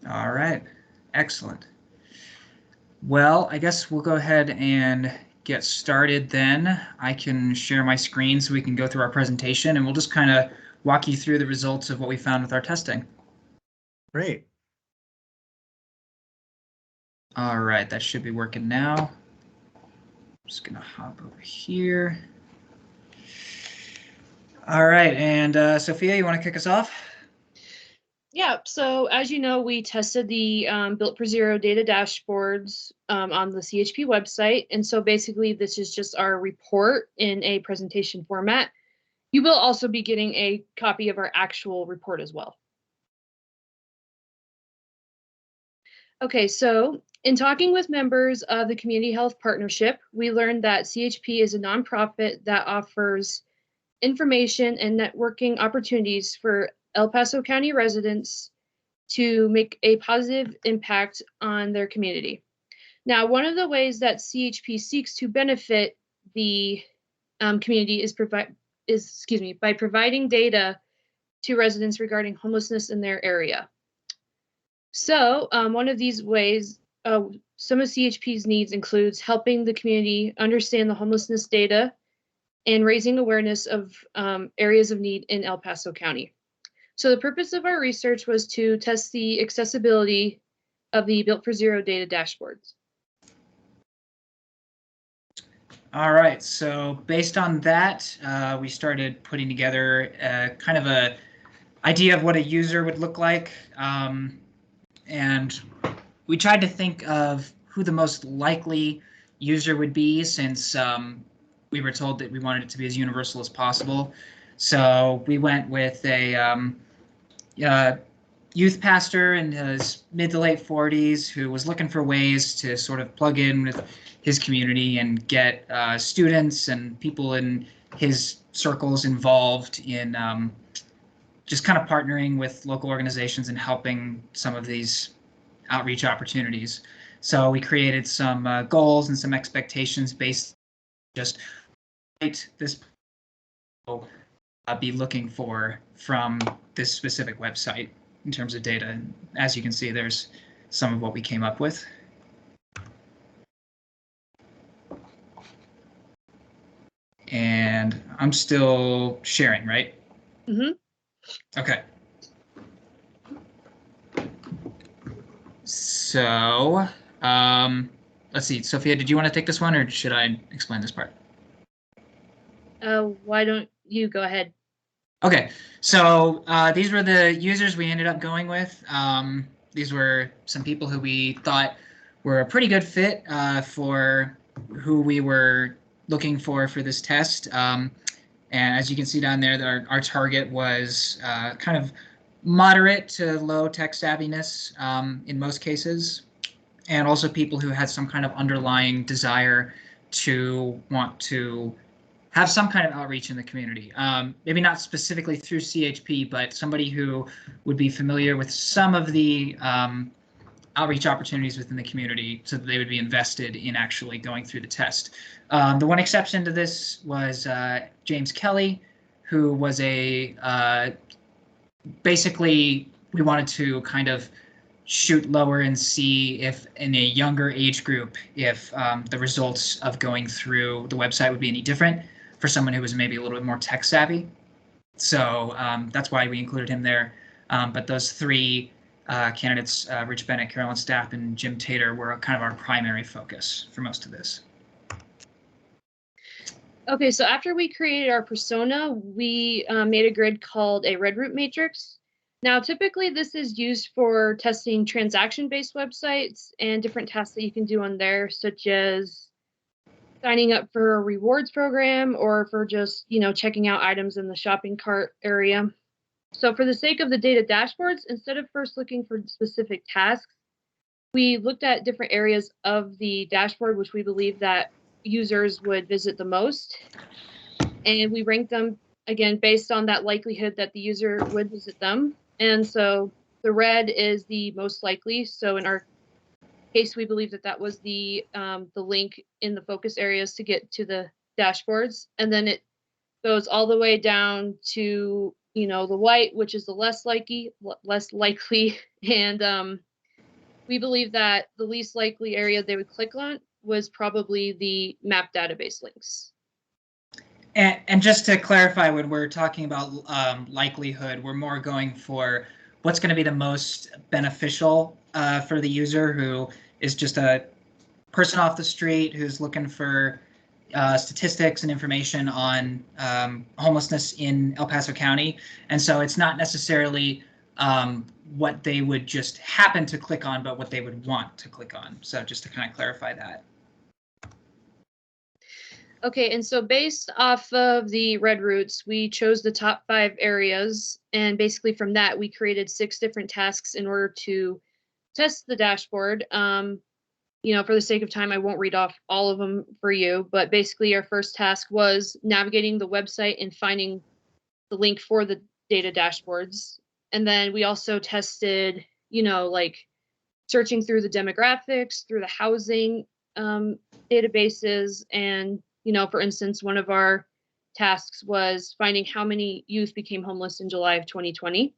All right, excellent. Well, I guess we'll go ahead and get started then. I can share my screen so we can go through our presentation, and we'll just kind of walk you through the results of what we found with our testing. Great. All right, that should be working now. I'm just gonna hop over here. All right, and Sophia, you want to kick us off? Yeah, so as you know, we tested the Built for Zero data dashboards on the CHP website. And so basically, this is just our report in a presentation format. You will also be getting a copy of our actual report as well. Okay, so in talking with members of the Community Health Partnership, we learned that CHP is a nonprofit that offers information and networking opportunities for El Paso County residents to make a positive impact on their community. Now, one of the ways that CHP seeks to benefit the community is by providing data to residents regarding homelessness in their area. So one of these ways, some of CHP's needs includes helping the community understand the homelessness data and raising awareness of areas of need in El Paso County. So the purpose of our research was to test the accessibility of the Built for Zero data dashboards. All right, so based on that, we started putting together kind of a idea of what a user would look like. And we tried to think of who the most likely user would be, since we were told that we wanted it to be as universal as possible. So we went with a youth pastor in his mid to late 40s who was looking for ways to sort of plug in with his community and get students and people in his circles involved in just kind of partnering with local organizations and helping some of these outreach opportunities. So we created some goals and some expectations based just this be looking for from this specific website in terms of data. And as you can see, there's some of what we came up with. And I'm still sharing, right? Mm-hmm. Okay. So let's see. Sophia, did you want to take this one, or should I explain this part? Why don't you go ahead? Okay, so these were the users we ended up going with. These were some people who we thought were a pretty good fit for who we were looking for this test. And as you can see down there, our target was kind of moderate to low tech savviness in most cases, and also people who had some kind of underlying desire to want to have some kind of outreach in the community. Maybe not specifically through CHP, but somebody who would be familiar with some of the outreach opportunities within the community, so that they would be invested in actually going through the test. The one exception to this was James Kelly, who was basically, we wanted to kind of shoot lower and see if in a younger age group, if the results of going through the website would be any different for someone who was maybe a little bit more tech savvy. So that's why we included him there. But those three candidates, Rich Bennett, Carolyn Stapp, and Jim Tater, were kind of our primary focus for most of this. Okay, so after we created our persona, we made a grid called a red root matrix. Now, typically this is used for testing transaction-based websites and different tasks that you can do on there, such as signing up for a rewards program or for just, checking out items in the shopping cart area. So for the sake of the data dashboards, instead of first looking for specific tasks, we looked at different areas of the dashboard, which we believe that users would visit the most. And we ranked them, again, based on that likelihood that the user would visit them. And so the red is the most likely. So in our case, we believe that was the link in the focus areas to get to the dashboards. And then it goes all the way down to, the white, which is the less likely, and we believe that the least likely area they would click on was probably the map database links. And just to clarify, when we're talking about likelihood, we're more going for what's going to be the most beneficial for the user who is just a person off the street who's looking for statistics and information on homelessness in El Paso County. And so it's not necessarily what they would just happen to click on, but what they would want to click on. So just to kind of clarify that. Okay, and so based off of the red routes, we chose the top 5 areas, and basically from that, we created 6 different tasks in order to test the dashboard. You know, for the sake of time, I won't read off all of them for you, but basically our first task was navigating the website and finding the link for the data dashboards. And then we also tested, you know, like searching through the demographics, through the housing databases. And, you know, for instance, one of our tasks was finding how many youth became homeless in July of 2020.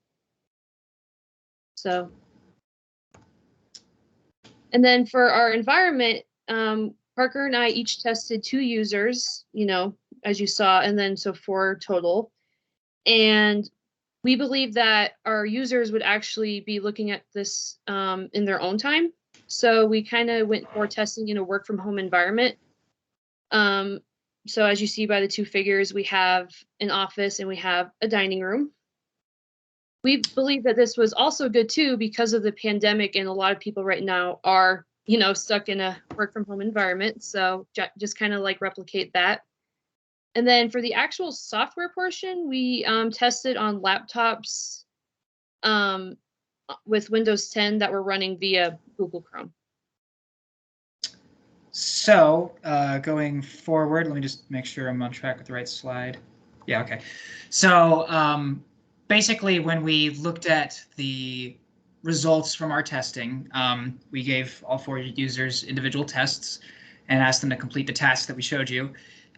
So, and then for our environment, Parker and I each tested 2 users, you know, as you saw, and then so 4 total. And we believe that our users would actually be looking at this in their own time. So we kind of went for testing in a work from home environment. So as you see by the 2 figures, we have an office and we have a dining room. We believe that this was also good too because of the pandemic, and a lot of people right now are, you know, stuck in a work from home environment. So just kind of like replicate that. And then for the actual software portion, we tested on laptops with Windows 10 that were running via Google Chrome. So going forward, let me just make sure I'm on track with the right slide. Yeah, okay. So basically, when we looked at the results from our testing, we gave all 4 users individual tests and asked them to complete the tasks that we showed you.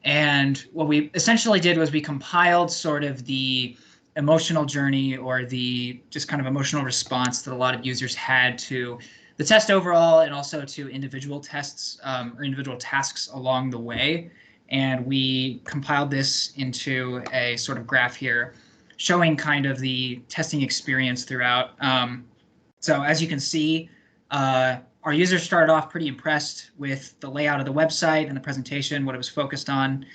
And what we essentially did was we compiled sort of the emotional journey or the just kind of emotional response that a lot of users had to the test overall and also to individual tests or individual tasks along the way. And we compiled this into a sort of graph here showing kind of the testing experience throughout. So as you can see, our users started off pretty impressed with the layout of the website and the presentation, what it was focused on.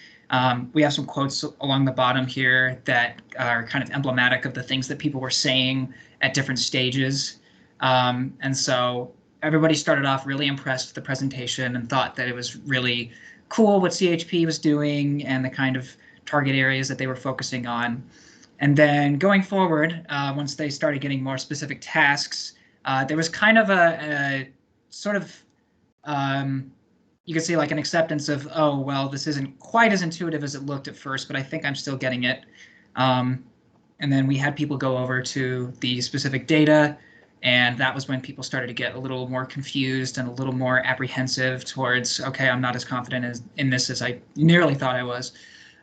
We have some quotes along the bottom here that are kind of emblematic of the things that people were saying at different stages. And so everybody started off really impressed with the presentation and thought that it was really cool what CHP was doing and the kind of target areas that they were focusing on. And then going forward, once they started getting more specific tasks, there was kind of a sort of, you could say like an acceptance of, oh, well, this isn't quite as intuitive as it looked at first, but I think I'm still getting it. And then we had people go over to the specific data, and that was when people started to get a little more confused and a little more apprehensive towards, okay, I'm not as confident in this as I nearly thought I was.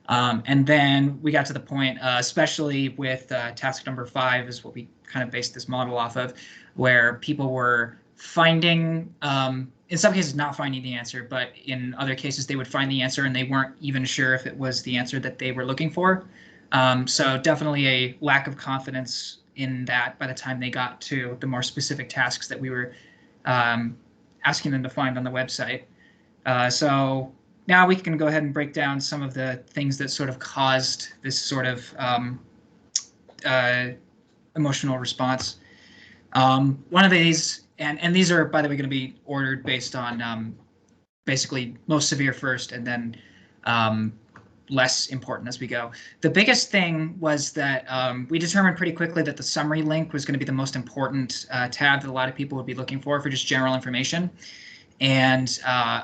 And then we got to the point, especially with task number 5 is what we kind of based this model off of, where people were finding, in some cases not finding the answer, but in other cases they would find the answer and they weren't even sure if it was the answer that they were looking for. So definitely a lack of confidence in that by the time they got to the more specific tasks that we were asking them to find on the website. So now we can go ahead and break down some of the things that sort of caused this sort of emotional response. One of these, and these are, by the way, going to be ordered based on basically most severe first and then less important as we go. The biggest thing was that we determined pretty quickly that the summary link was going to be the most important tab that a lot of people would be looking for just general information. And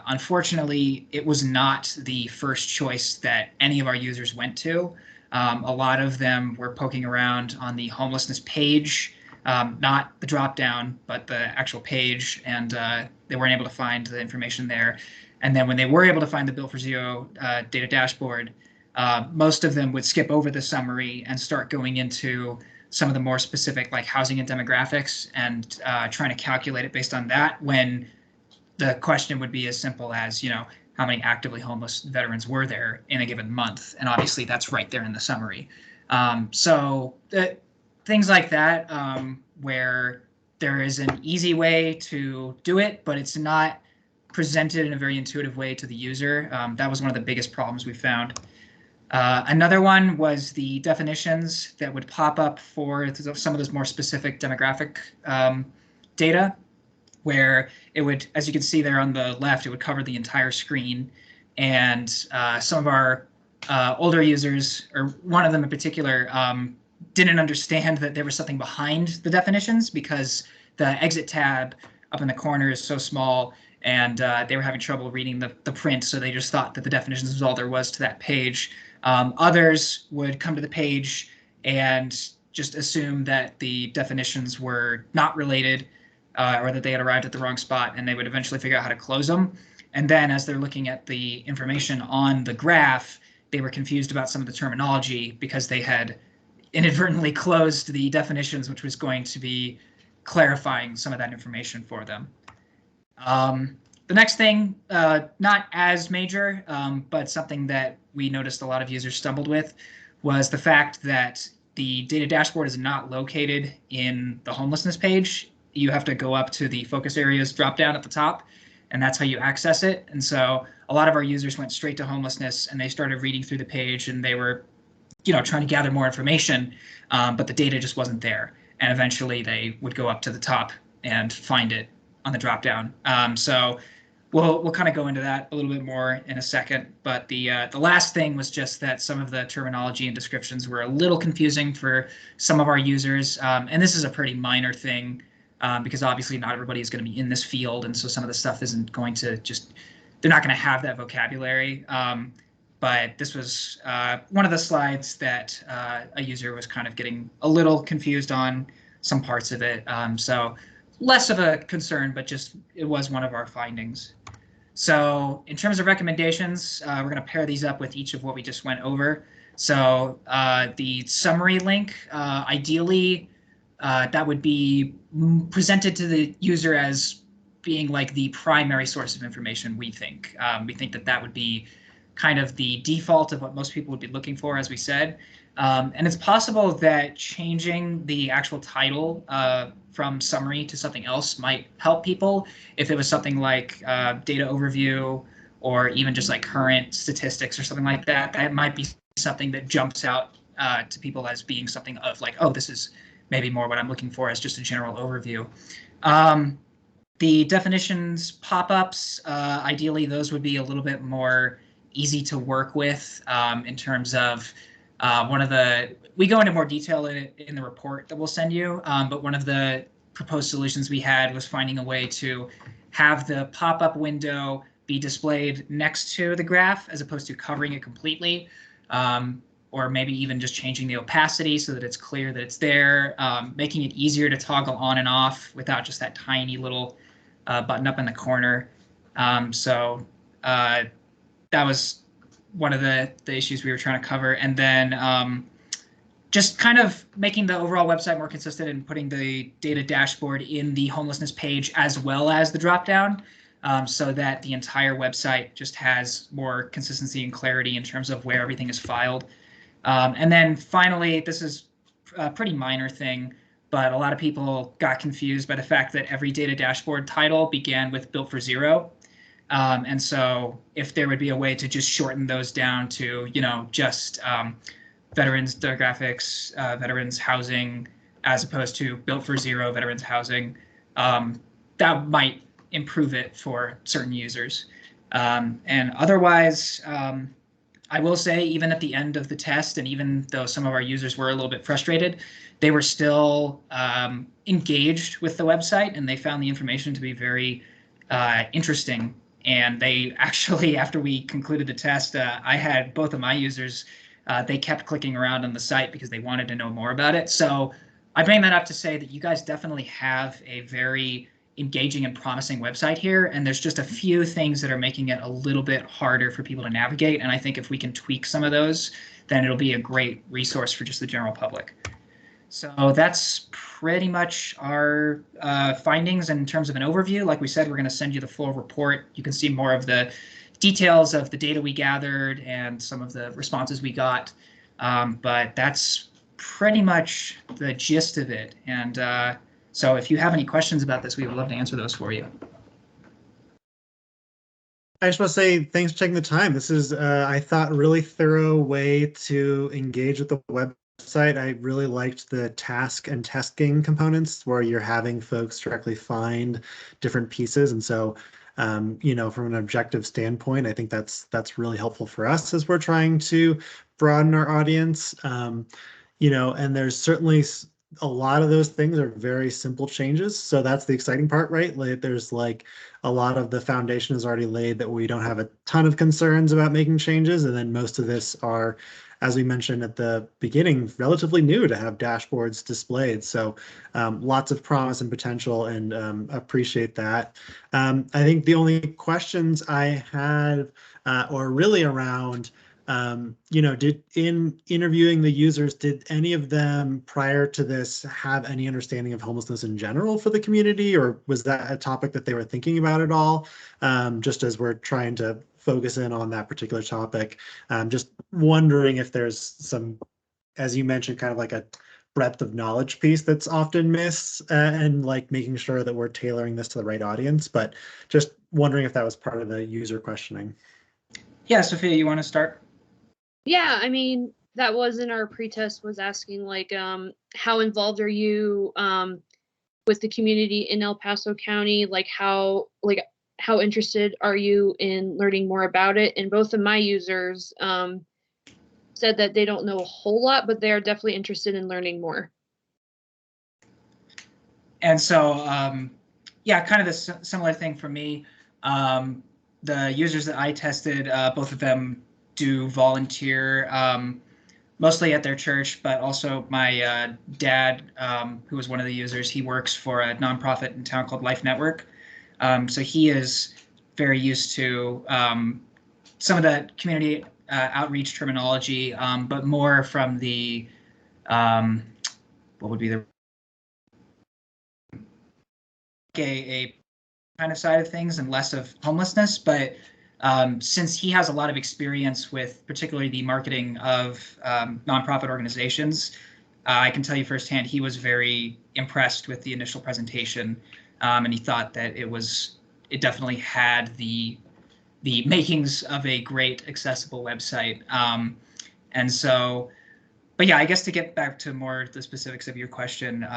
unfortunately, it was not the first choice that any of our users went to. A lot of them were poking around on the homelessness page, not the drop down, but the actual page, and they weren't able to find the information there. And then when they were able to find the Built for Zero data dashboard, most of them would skip over the summary and start going into some of the more specific like housing and demographics and trying to calculate it based on that, when the question would be as simple as, how many actively homeless veterans were there in a given month? And obviously that's right there in the summary. Things like that, where there is an easy way to do it, but it's not presented in a very intuitive way to the user. That was one of the biggest problems we found. Another one was the definitions that would pop up for some of those more specific demographic data, where it would, as you can see there on the left, it would cover the entire screen. And some of our older users, or one of them in particular, didn't understand that there was something behind the definitions because the exit tab up in the corner is so small, and they were having trouble reading the print, so they just thought that the definitions was all there was to that page. Others would come to the page and just assume that the definitions were not related, or that they had arrived at the wrong spot, and they would eventually figure out how to close them. And then as they're looking at the information on the graph, they were confused about some of the terminology because they had inadvertently closed the definitions, which was going to be clarifying some of that information for them. The next thing, not as major, but something that we noticed a lot of users stumbled with, was the fact that the data dashboard is not located in the homelessness page. You have to go up to the focus areas drop down at the top, and that's how you access it. And so a lot of our users went straight to homelessness, and they started reading through the page, and they were, trying to gather more information, but the data just wasn't there. And eventually they would go up to the top and find it on the drop down. So we'll kind of go into that a little bit more in a second. But the last thing was just that some of the terminology and descriptions were a little confusing for some of our users. And this is a pretty minor thing, because obviously not everybody is going to be in this field. And so some of the stuff isn't going to they're not going to have that vocabulary. But this was one of the slides that a user was kind of getting a little confused on some parts of it. So less of a concern, but just it was one of our findings. So in terms of recommendations, we're going to pair these up with each of what we just went over. So the summary link, ideally, that would be presented to the user as being like the primary source of information, we think. We think that that would be kind of the default of what most people would be looking for, as we said. And it's possible that changing the actual title from summary to something else might help people. If it was something like data overview, or even just like current statistics or something like that, that might be something that jumps out to people as being something of like, oh, this is maybe more what I'm looking for as just a general overview. The definitions pop-ups, ideally those would be a little bit more easy to work with in terms of we go into more detail in the report that we'll send you, but one of the proposed solutions we had was finding a way to have the pop-up window be displayed next to the graph as opposed to covering it completely, or maybe even just changing the opacity so that it's clear that it's there, making it easier to toggle on and off without just that tiny little button up in the corner. That was one of the issues we were trying to cover. And then just kind of making the overall website more consistent and putting the data dashboard in the homelessness page as well as the dropdown, so that the entire website just has more consistency and clarity in terms of where everything is filed. And then finally, this is a pretty minor thing, but a lot of people got confused by the fact that every data dashboard title began with built for zero. And so if there would be a way to just shorten those down to, just veterans demographics, veterans housing, as opposed to built for zero veterans housing, that might improve it for certain users. And otherwise, I will say, even at the end of the test, and even though some of our users were a little bit frustrated, they were still engaged with the website, and they found the information to be very interesting. And they actually, after we concluded the test, I had both of my users, they kept clicking around on the site because they wanted to know more about it. So I bring that up to say that you guys definitely have a very engaging and promising website here. And there's just a few things that are making it a little bit harder for people to navigate. And I think if we can tweak some of those, then it'll be a great resource for just the general public. So that's pretty much our findings in terms of an overview. Like we said, we're going to send you the full report. You can see more of the details of the data we gathered and some of the responses we got. But that's pretty much the gist of it. And so if you have any questions about this, we would love to answer those for you. I just want to say thanks for taking the time. This is, I thought, a really thorough way to engage with the website. I really liked the task and tasking components where you're having folks directly find different pieces. And so, from an objective standpoint, I think that's really helpful for us as we're trying to broaden our audience. And there's certainly a lot of those things are very simple changes. So that's the exciting part, right? Like there's like a lot of the foundation is already laid that we don't have a ton of concerns about making changes. And then most of this are, as we mentioned at the beginning, relatively new to have dashboards displayed. So lots of promise and potential, and appreciate that. I think the only questions I had or really around did in interviewing the users, did any of them prior to this have any understanding of homelessness in general for the community, or was that a topic that they were thinking about at all? Just as we're trying to focus in on that particular topic, just wondering if there's some, as you mentioned, kind of like a breadth of knowledge piece that's often missed, and like making sure that we're tailoring this to the right audience, but just wondering if that was part of the user questioning. Yeah, Sophia, you want to start? Yeah, I mean, that was in our pretest, was asking like, how involved are you with the community in El Paso County? Like how interested are you in learning more about it? And both of my users said that they don't know a whole lot, but they are definitely interested in learning more. And so, yeah, kind of the similar thing for me. The users that I tested, both of them do volunteer, mostly at their church, but also my dad, who was one of the users, he works for a nonprofit in town called Life Network. So he is very used to some of the community outreach terminology, but more from the, what would be the a kind of side of things and less of homelessness. But since he has a lot of experience with particularly the marketing of nonprofit organizations, I can tell you firsthand, he was very impressed with the initial presentation, and he thought that it definitely had the makings of a great accessible website. And so, but yeah, I guess to get back to more the specifics of your question,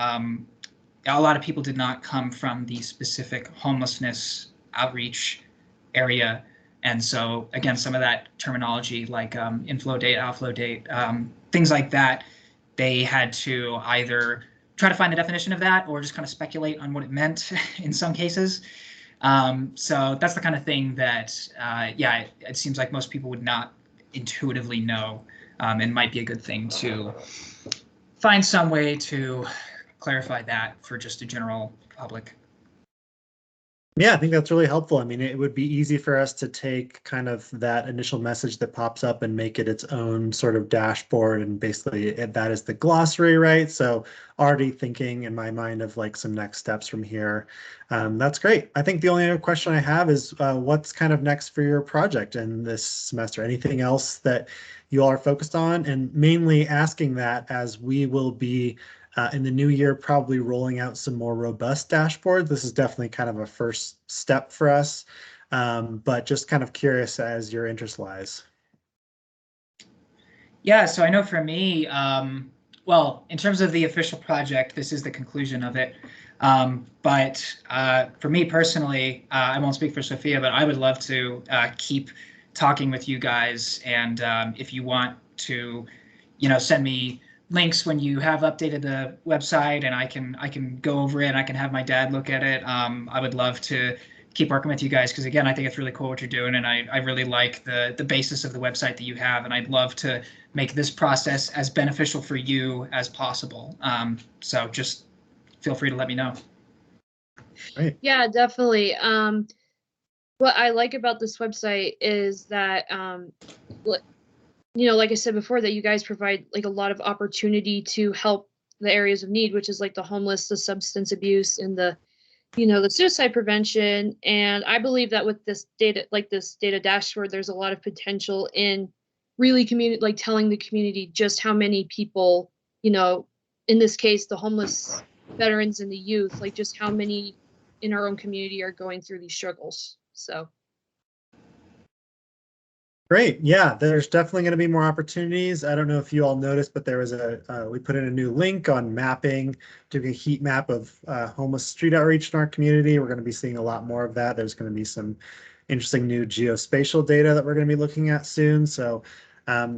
a lot of people did not come from the specific homelessness outreach area. And so, again, some of that terminology like inflow date, outflow date, things like that, they had to either try to find the definition of that or just kind of speculate on what it meant in some cases. So that's the kind of thing that, yeah, it seems like most people would not intuitively know, and might be a good thing to find some way to clarify that for just a general public. Yeah, I think that's really helpful. I mean, it would be easy for us to take kind of that initial message that pops up and make it its own sort of dashboard. And basically that is the glossary, right? So already thinking in my mind of like some next steps from here. That's great. I think the only other question I have is what's kind of next for your project in this semester? Anything else that you all are focused on? And mainly asking that as we will be in the new year, probably rolling out some more robust dashboards. This is definitely kind of a first step for us, but just kind of curious as your interest lies. Yeah, so I know for me, well, in terms of the official project, this is the conclusion of it. But for me personally, I won't speak for Sophia, but I would love to keep talking with you guys. And if you want to, send me links when you have updated the website and I can go over it and I can have my dad look at it. I would love to keep working with you guys because again, I think it's really cool what you're doing and I really like the basis of the website that you have and I'd love to make this process as beneficial for you as possible. So just feel free to let me know. Right. Yeah, definitely. What I like about this website is that like I said before, that you guys provide like a lot of opportunity to help the areas of need, which is like the homeless, the substance abuse, and the suicide prevention. And I believe that with this data dashboard, there's a lot of potential in really telling the community just how many people, in this case, the homeless, veterans, and the youth, like just how many in our own community are going through these struggles. So. Great. Yeah, there's definitely going to be more opportunities. I don't know if you all noticed, but there was we put in a new link on mapping, doing a heat map of homeless street outreach in our community. We're going to be seeing a lot more of that. There's going to be some interesting new geospatial data that we're going to be looking at soon. So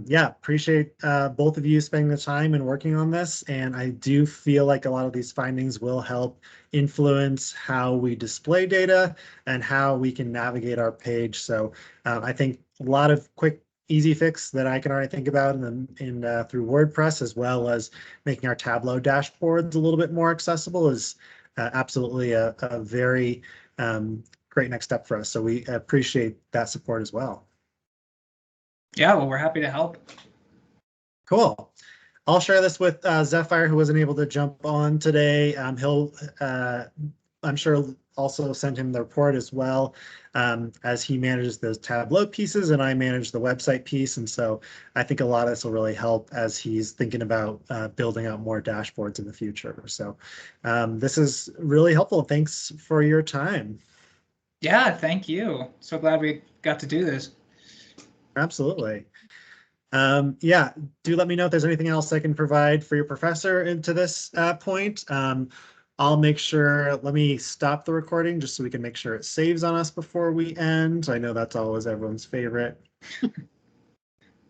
yeah, appreciate both of you spending the time and working on this. And I do feel like a lot of these findings will help influence how we display data and how we can navigate our page. So I think a lot of quick, easy fix that I can already think about through WordPress, as well as making our Tableau dashboards a little bit more accessible, is absolutely a very great next step for us. So we appreciate that support as well. Yeah, well, we're happy to help. Cool. I'll share this with Zephyr, who wasn't able to jump on today. He'll, I'm sure, also send him the report as well, as he manages those Tableau pieces and I manage the website piece. And so I think a lot of this will really help as he's thinking about building out more dashboards in the future. So this is really helpful. Thanks for your time. Yeah, thank you. So glad we got to do this. Absolutely. Yeah, do let me know if there's anything else I can provide for your professor into this point. I'll make sure, let me stop the recording just so we can make sure it saves on us before we end. I know that's always everyone's favorite.